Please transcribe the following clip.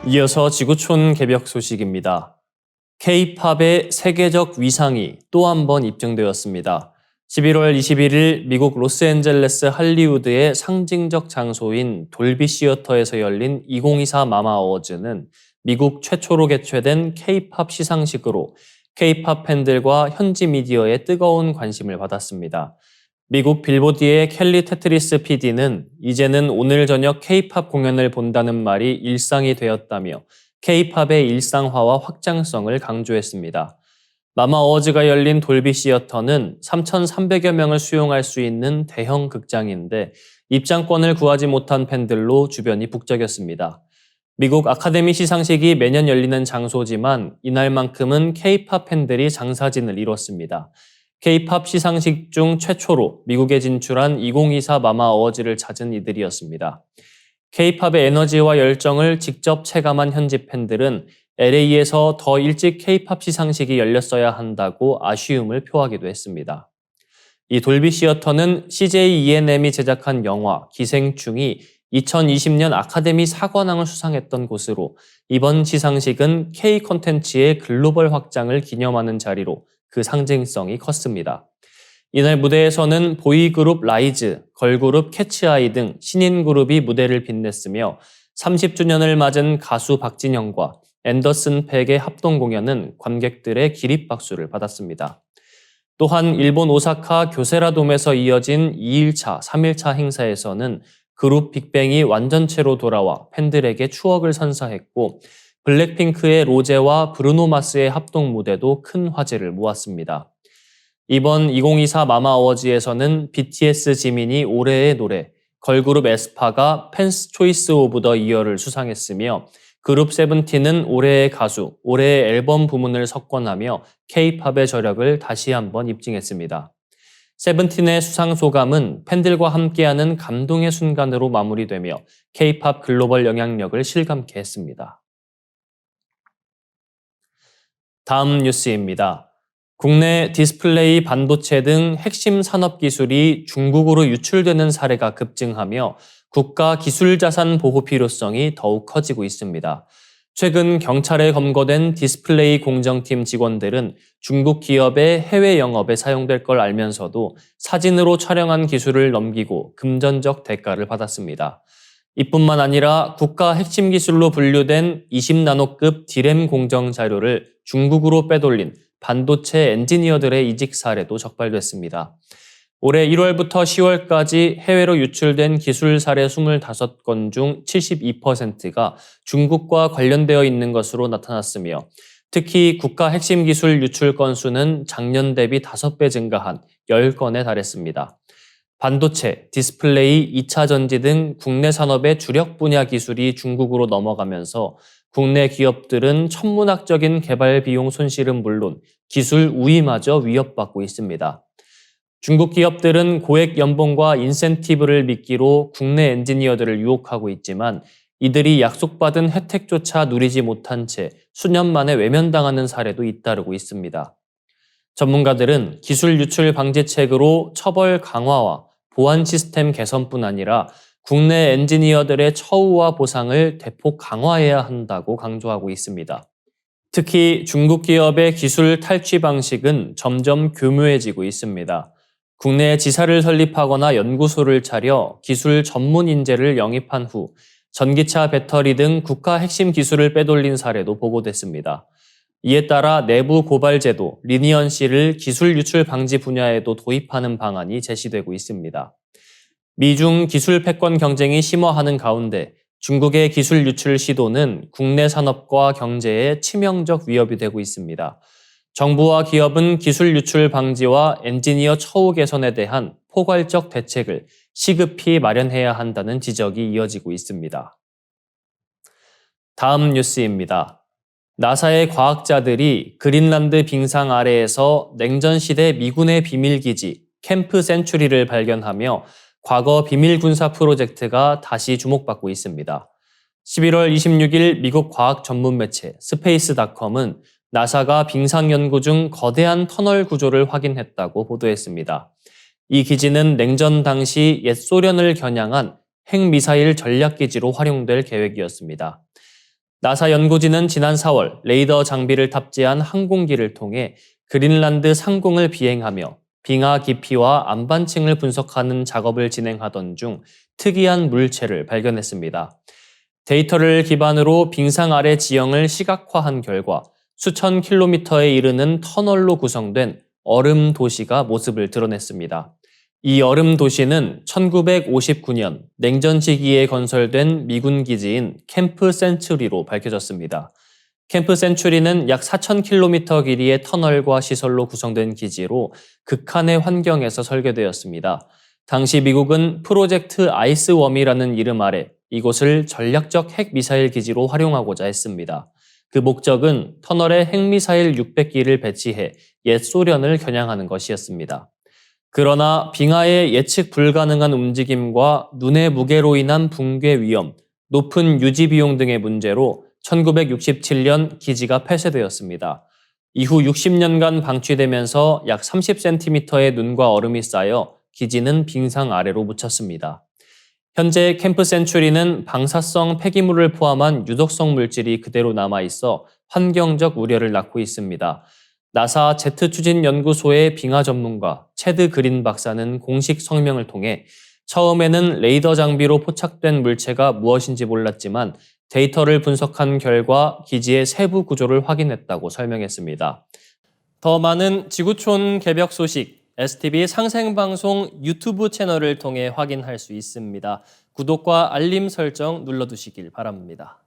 이어서 지구촌 개벽 소식입니다. K-팝의 세계적 위상이 또 한 번 입증되었습니다. 11월 21일 미국 로스앤젤레스 할리우드의 상징적 장소인 돌비 시어터에서 열린 2024 마마 어워즈는 미국 최초로 개최된 K-팝 시상식으로 K-팝 팬들과 현지 미디어의 뜨거운 관심을 받았습니다. 미국 빌보드의 켈리 테트리스 PD는 이제는 오늘 저녁 K-팝 공연을 본다는 말이 일상이 되었다며 K-팝의 일상화와 확장성을 강조했습니다. 마마 어워즈가 열린 돌비 시어터는 3,300여 명을 수용할 수 있는 대형 극장인데 입장권을 구하지 못한 팬들로 주변이 북적였습니다. 미국 아카데미 시상식이 매년 열리는 장소지만 이날만큼은 K-팝 팬들이 장사진을 이뤘습니다. K-팝 시상식 중 최초로 미국에 진출한 2024 마마 어워즈를 찾은 이들이었습니다. K-팝의 에너지와 열정을 직접 체감한 현지 팬들은 LA에서 더 일찍 K-팝 시상식이 열렸어야 한다고 아쉬움을 표하기도 했습니다. 이 돌비 시어터는 CJ E&M이 제작한 영화 기생충이 2020년 아카데미 사관왕을 수상했던 곳으로 이번 시상식은 K 콘텐츠의 글로벌 확장을 기념하는 자리로 그 상징성이 컸습니다. 이날 무대에서는 보이그룹 라이즈, 걸그룹 캐치아이 등 신인 그룹이 무대를 빛냈으며 30주년을 맞은 가수 박진영과 앤더슨 팩의 합동 공연은 관객들의 기립박수를 받았습니다. 또한 일본 오사카 교세라돔에서 이어진 2일차, 3일차 행사에서는 그룹 빅뱅이 완전체로 돌아와 팬들에게 추억을 선사했고 블랙핑크의 로제와 브루노 마스의 합동 무대도 큰 화제를 모았습니다. 이번 2024 마마 어워즈에서는 BTS 지민이 올해의 노래, 걸그룹 에스파가 팬스 초이스 오브 더 이어를 수상했으며 그룹 세븐틴은 올해의 가수, 올해의 앨범 부문을 석권하며 K-팝의 저력을 다시 한번 입증했습니다. 세븐틴의 수상 소감은 팬들과 함께하는 감동의 순간으로 마무리되며 K-팝 글로벌 영향력을 실감케 했습니다. 다음 뉴스입니다. 국내 디스플레이, 반도체 등 핵심 산업 기술이 중국으로 유출되는 사례가 급증하며 국가 기술자산 보호 필요성이 더욱 커지고 있습니다. 최근 경찰에 검거된 디스플레이 공정팀 직원들은 중국 기업의 해외 영업에 사용될 걸 알면서도 사진으로 촬영한 기술을 넘기고 금전적 대가를 받았습니다. 이뿐만 아니라 국가 핵심 기술로 분류된 20나노급 D램 공정 자료를 중국으로 빼돌린 반도체 엔지니어들의 이직 사례도 적발됐습니다. 올해 1월부터 10월까지 해외로 유출된 기술 사례 25건 중 72%가 중국과 관련되어 있는 것으로 나타났으며 특히 국가 핵심 기술 유출 건수는 작년 대비 5배 증가한 10건에 달했습니다. 반도체, 디스플레이, 2차 전지 등 국내 산업의 주력 분야 기술이 중국으로 넘어가면서 국내 기업들은 천문학적인 개발 비용 손실은 물론 기술 우위마저 위협받고 있습니다. 중국 기업들은 고액 연봉과 인센티브를 미끼로 국내 엔지니어들을 유혹하고 있지만 이들이 약속받은 혜택조차 누리지 못한 채 수년 만에 외면당하는 사례도 잇따르고 있습니다. 전문가들은 기술 유출 방지책으로 처벌 강화와 보안 시스템 개선뿐 아니라 국내 엔지니어들의 처우와 보상을 대폭 강화해야 한다고 강조하고 있습니다. 특히 중국 기업의 기술 탈취 방식은 점점 교묘해지고 있습니다. 국내에 지사를 설립하거나 연구소를 차려 기술 전문 인재를 영입한 후 전기차 배터리 등 국가 핵심 기술을 빼돌린 사례도 보고됐습니다. 이에 따라 내부 고발 제도, 리니언시를 기술 유출 방지 분야에도 도입하는 방안이 제시되고 있습니다. 미중 기술 패권 경쟁이 심화하는 가운데 중국의 기술 유출 시도는 국내 산업과 경제에 치명적 위협이 되고 있습니다. 정부와 기업은 기술 유출 방지와 엔지니어 처우 개선에 대한 포괄적 대책을 시급히 마련해야 한다는 지적이 이어지고 있습니다. 다음 뉴스입니다. 나사의 과학자들이 그린란드 빙상 아래에서 냉전시대 미군의 비밀기지 캠프 센츄리를 발견하며 과거 비밀 군사 프로젝트가 다시 주목받고 있습니다. 11월 26일 미국 과학 전문 매체 스페이스닷컴은 나사가 빙상 연구 중 거대한 터널 구조를 확인했다고 보도했습니다. 이 기지는 냉전 당시 옛 소련을 겨냥한 핵미사일 전략기지로 활용될 계획이었습니다. 나사 연구진은 지난 4월 레이더 장비를 탑재한 항공기를 통해 그린란드 상공을 비행하며 빙하 깊이와 안반층을 분석하는 작업을 진행하던 중 특이한 물체를 발견했습니다. 데이터를 기반으로 빙상 아래 지형을 시각화한 결과 수천 킬로미터에 이르는 터널로 구성된 얼음 도시가 모습을 드러냈습니다. 이 얼음 도시는 1959년 냉전 시기에 건설된 미군 기지인 캠프 센츄리로 밝혀졌습니다. 캠프 센츄리는 약 4,000km 길이의 터널과 시설로 구성된 기지로 극한의 환경에서 설계되었습니다. 당시 미국은 프로젝트 아이스웜이라는 이름 아래 이곳을 전략적 핵미사일 기지로 활용하고자 했습니다. 그 목적은 터널에 핵미사일 600기를 배치해 옛 소련을 겨냥하는 것이었습니다. 그러나 빙하의 예측 불가능한 움직임과 눈의 무게로 인한 붕괴 위험, 높은 유지 비용 등의 문제로 1967년 기지가 폐쇄되었습니다. 이후 60년간 방치되면서 약 30cm의 눈과 얼음이 쌓여 기지는 빙상 아래로 묻혔습니다. 현재 캠프 센츄리는 방사성 폐기물을 포함한 유독성 물질이 그대로 남아있어 환경적 우려를 낳고 있습니다. 나사 제트 추진 연구소의 빙하 전문가 체드 그린 박사는 공식 성명을 통해 처음에는 레이더 장비로 포착된 물체가 무엇인지 몰랐지만 데이터를 분석한 결과 기지의 세부 구조를 확인했다고 설명했습니다. 더 많은 지구촌 개벽 소식, STV 상생방송 유튜브 채널을 통해 확인할 수 있습니다. 구독과 알림 설정 눌러두시길 바랍니다.